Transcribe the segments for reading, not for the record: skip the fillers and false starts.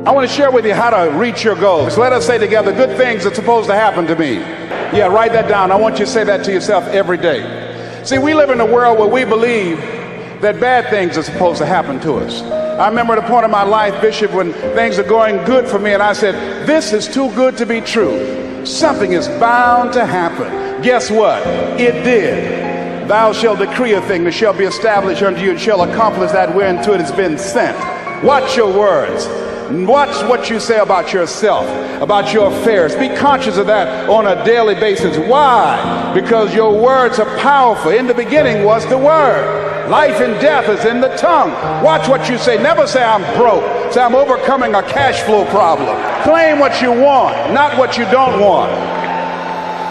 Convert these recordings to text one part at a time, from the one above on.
I want to share with you how to reach your goals. Let us say together, good things are supposed to happen to me. Yeah, write that down. I want you to say that to yourself every day. See, we live in a world where we believe that bad things are supposed to happen to us. I remember at a point in my life, Bishop, when things are going good for me, and I said, this is too good to be true. Something is bound to happen. Guess what? It did. Thou shalt decree a thing that shall be established unto you and shall accomplish that whereunto it has been sent. Watch your words. Watch what you say about yourself, about your affairs. Be conscious of that on a daily basis. Why? Because your words are powerful. In the beginning was the Word. Life and death is in the tongue. Watch what you say. Never say I'm broke. Say I'm overcoming a cash flow problem. Claim what you want, not what you don't want.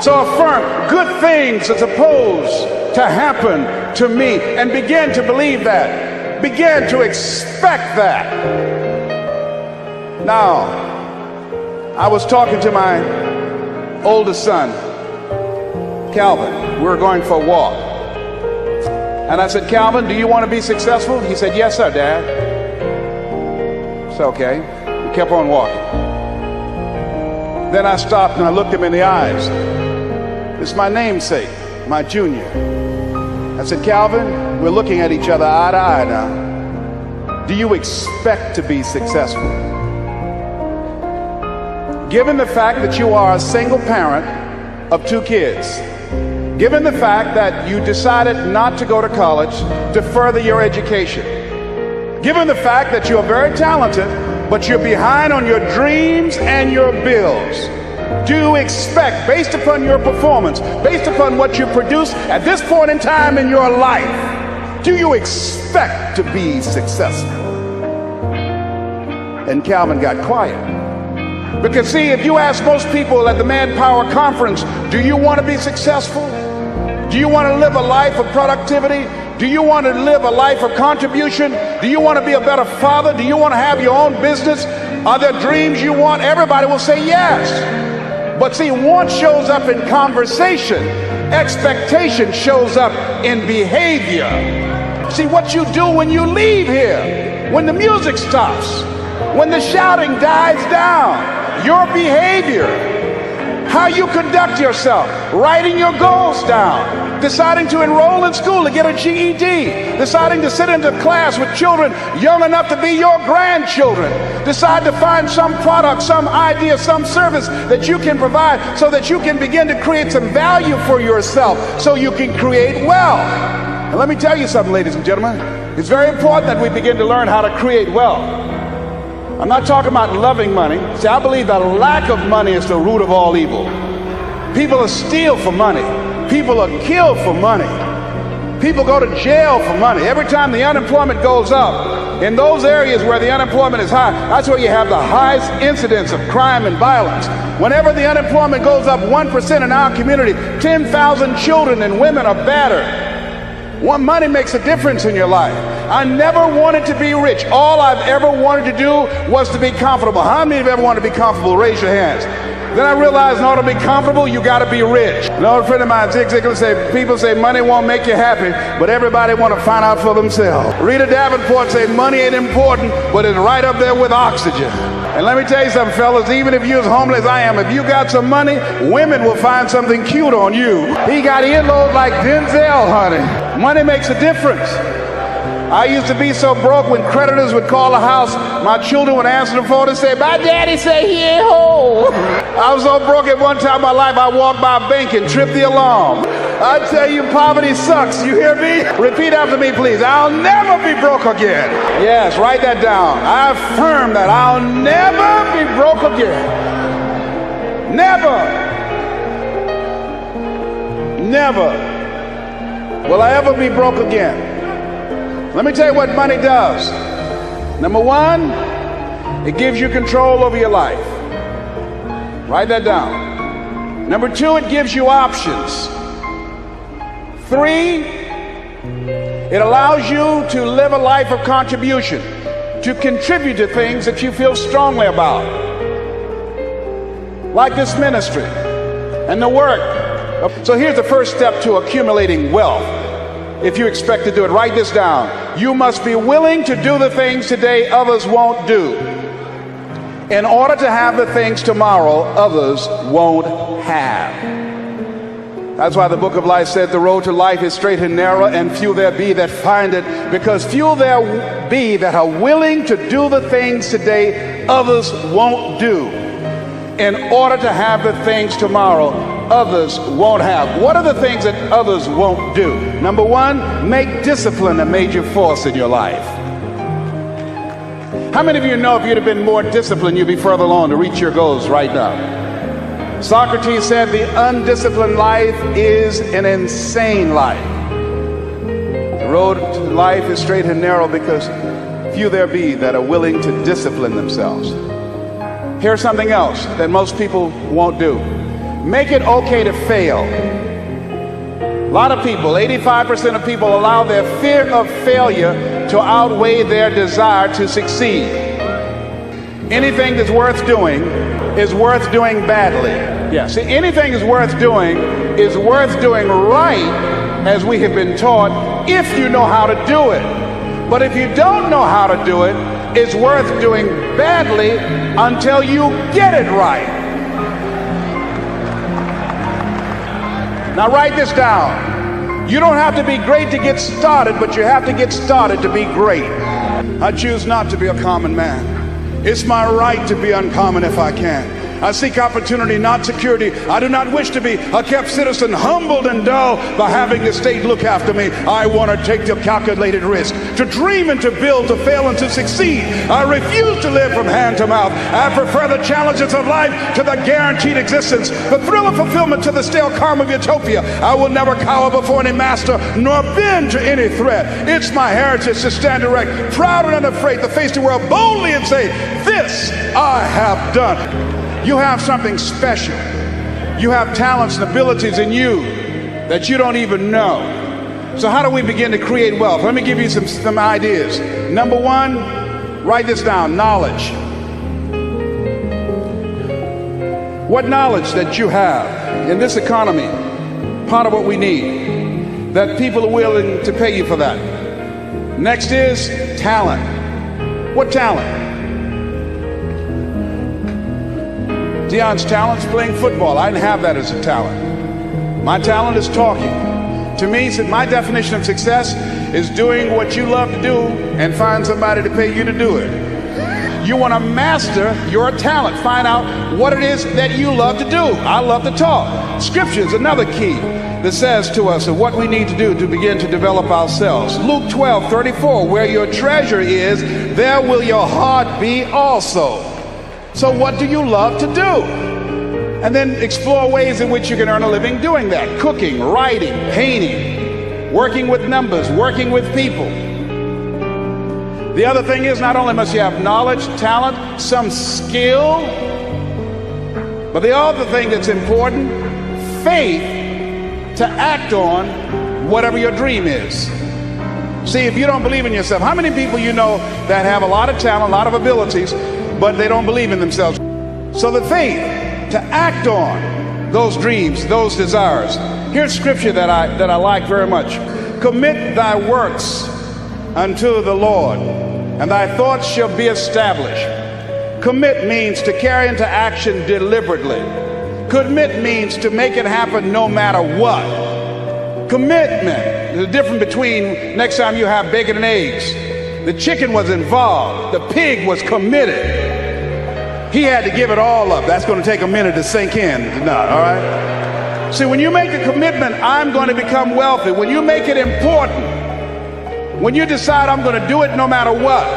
So affirm good things are supposed to happen to me, and begin to believe that. Begin to expect that. Now, I was talking to my oldest son, Calvin. We were going for a walk. And I said, Calvin, do you want to be successful? He said, yes, sir, Dad. It's okay. We kept on walking. Then I stopped and I looked him in the eyes. It's my namesake, my junior. I said, Calvin, we're looking at each other eye to eye now. Do you expect to be successful? Given the fact that you are a single parent of 2 kids, given the fact that you decided not to go to college to further your education, given the fact that you are very talented, but you're behind on your dreams and your bills, do you expect, based upon your performance, based upon what you produce at this point in time in your life, do you expect to be successful? And Calvin got quiet. Because see, if you ask most people at the Manpower Conference, do you want to be successful? Do you want to live a life of productivity? Do you want to live a life of contribution? Do you want to be a better father? Do you want to have your own business? Are there dreams you want? Everybody will say yes. But see, want shows up in conversation. Expectation shows up in behavior. See, what you do when you leave here, when the music stops, when the shouting dies down, your behavior, how you conduct yourself, writing your goals down, deciding to enroll in school to get a GED, deciding to sit into class with children young enough to be your grandchildren, decide to find some product, some idea, some service that you can provide so that you can begin to create some value for yourself so you can create wealth. And let me tell you something, ladies and gentlemen, it's very important that we begin to learn how to create wealth. I'm not talking about loving money. See, I believe that lack of money is the root of all evil. People are steal for money. People are killed for money. People go to jail for money. Every time the unemployment goes up, in those areas where the unemployment is high, that's where you have the highest incidence of crime and violence. Whenever the unemployment goes up 1% in our community, 10,000 children and women are battered. Money makes a difference in your life. I never wanted to be rich. All I've ever wanted to do was to be comfortable. How many of you ever want to be comfortable? Raise your hands. Then I realized in order to be comfortable, you got to be rich. An old friend of mine, Zig Ziglar, said, people say money won't make you happy, but everybody want to find out for themselves. Rita Davenport said money ain't important, but it's right up there with oxygen. And let me tell you something, fellas, even if you're as homeless as I am, if you got some money, women will find something cute on you. He got earlobes like Denzel, honey. Money makes a difference. I used to be so broke when creditors would call the house, my children would answer the phone and say, my daddy say he ain't home. I was so broke at one time in my life, I walked by a bank and tripped the alarm. I tell you, poverty sucks. You hear me? Repeat after me, please. I'll never be broke again. Yes, write that down. I affirm that I'll never be broke again. Never. Never will I ever be broke again. Let me tell you what money does. Number one, it gives you control over your life. Write that down. Number two, it gives you options. 3, it allows you to live a life of contribution, to contribute to things that you feel strongly about, like this ministry and the work. So here's the first step to accumulating wealth. If you expect to do it, write this down. You must be willing to do the things today others won't do. in order to have the things tomorrow others won't have. That's why the book of life said the road to life is straight and narrow, and few there be that find it, because few there be that are willing to do the things today others won't do, in order to have the things tomorrow others won't have. What are the things that others won't do? Number one, make discipline a major force in your life. How many of you know if you'd have been more disciplined, you'd be further along to reach your goals right now? Socrates said the undisciplined life is an insane life. The road to life is straight and narrow because few there be that are willing to discipline themselves. Here's something else that most people won't do. Make it okay to fail. A lot of people, 85% of people, allow their fear of failure to outweigh their desire to succeed. Anything that's worth doing is worth doing badly. Yeah, see, anything is worth doing right, as we have been taught, if you know how to do it. But if you don't know how to do it, it's worth doing badly until you get it right. Now write this down. You don't have to be great to get started, but you have to get started to be great. I choose not to be a common man. It's my right to be uncommon if I can. I seek opportunity, not security. I do not wish to be a kept citizen, humbled and dull by having the state look after me. I want to take the calculated risk, to dream and to build, to fail and to succeed. I refuse to live from hand to mouth. I prefer the challenges of life to the guaranteed existence, the thrill of fulfillment to the stale calm of utopia. I will never cower before any master, nor bend to any threat. It's my heritage to stand erect, proud and unafraid, to face the world boldly and say, this I have done. You have something special. You have talents and abilities in you that you don't even know. So how do we begin to create wealth? Let me give you some ideas. Number one, write this down, knowledge. What knowledge that you have in this economy, part of what we need, that people are willing to pay you for that. Next is talent. What talent? Dion's talent's playing football. I didn't have that as a talent. My talent is talking. To me, my definition of success is doing what you love to do and find somebody to pay you to do it. You want to master your talent. Find out what it is that you love to do. I love to talk. Scripture is another key that says to us what we need to do to begin to develop ourselves. Luke 12:34, where your treasure is, there will your heart be also. So what do you love to do? And then explore ways in which you can earn a living doing that. Cooking, writing, painting, working with numbers, working with people. The other thing is, not only must you have knowledge, talent, some skill, but the other thing that's important, faith to act on whatever your dream is. See, if you don't believe in yourself, how many people you know that have a lot of talent, a lot of abilities, but they don't believe in themselves? So the faith to act on those dreams, those desires. Here's scripture that I like very much. Commit thy works unto the Lord, and thy thoughts shall be established. Commit means to carry into action deliberately. Commit means to make it happen no matter what. Commitment. There's a difference between next time you have bacon and eggs. The chicken was involved. The pig was committed. He had to give it all up. That's going to take a minute to sink in. No, all right? See, when you make a commitment, I'm going to become wealthy. When you make it important, when you decide I'm going to do it no matter what,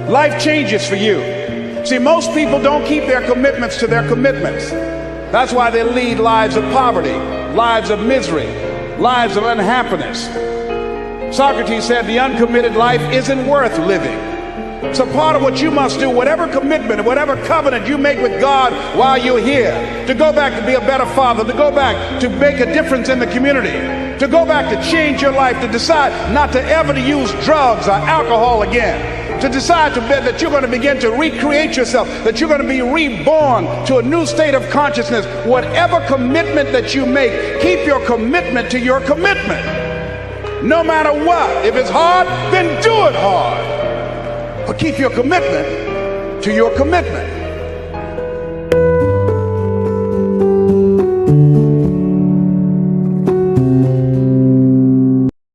life changes for you. See, most people don't keep their commitments to their commitments. That's why they lead lives of poverty, lives of misery, lives of unhappiness. Socrates said the uncommitted life isn't worth living. So part of what you must do, whatever commitment, whatever covenant you make with God while you're here, to go back to be a better father, to go back to make a difference in the community, to go back to change your life, to decide not to ever to use drugs or alcohol again, to decide that you're going to begin to recreate yourself, that you're going to be reborn to a new state of consciousness. Whatever commitment that you make, keep your commitment to your commitment. No matter what. If it's hard, then do it hard. But keep your commitment to your commitment.